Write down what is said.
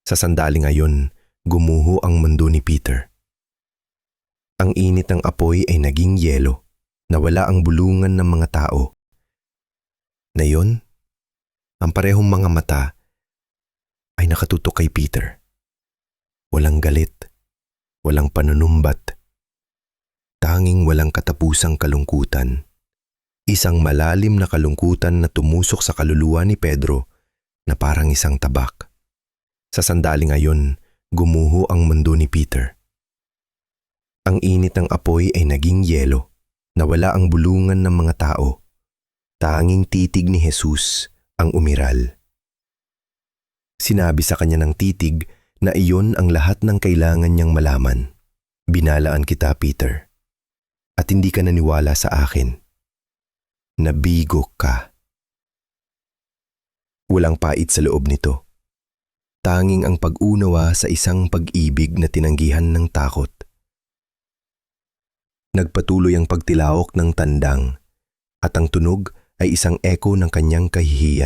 Sa sandaling ayon, gumuho ang mundo ni Peter. Ang init ng apoy ay naging yelo, nawala ang bulungan ng mga tao. Ngayon, ang parehong mga mata ay nakatutok kay Peter. Walang galit, walang panunumbat, tanging walang katapusang kalungkutan. Isang malalim na kalungkutan na tumusok sa kaluluwa ni Pedro na parang isang tabak. Sa sandaling ayon, gumuho ang mundo ni Peter. Ang init ng apoy ay naging yelo, nawala ang bulungan ng mga tao. Tanging titig ni Jesus ang umiral. Sinabi sa kanya ng titig na iyon ang lahat ng kailangan niyang malaman. Binalaan kita, Peter, at hindi ka naniwala sa akin. Nabigo ka. Walang pait sa loob nito. Tanging ang pag-unawa sa isang pag-ibig na tinanggihan ng takot. Nagpatuloy ang pagtilaok ng tandang at ang tunog ay isang eko ng kanyang kahihiyan.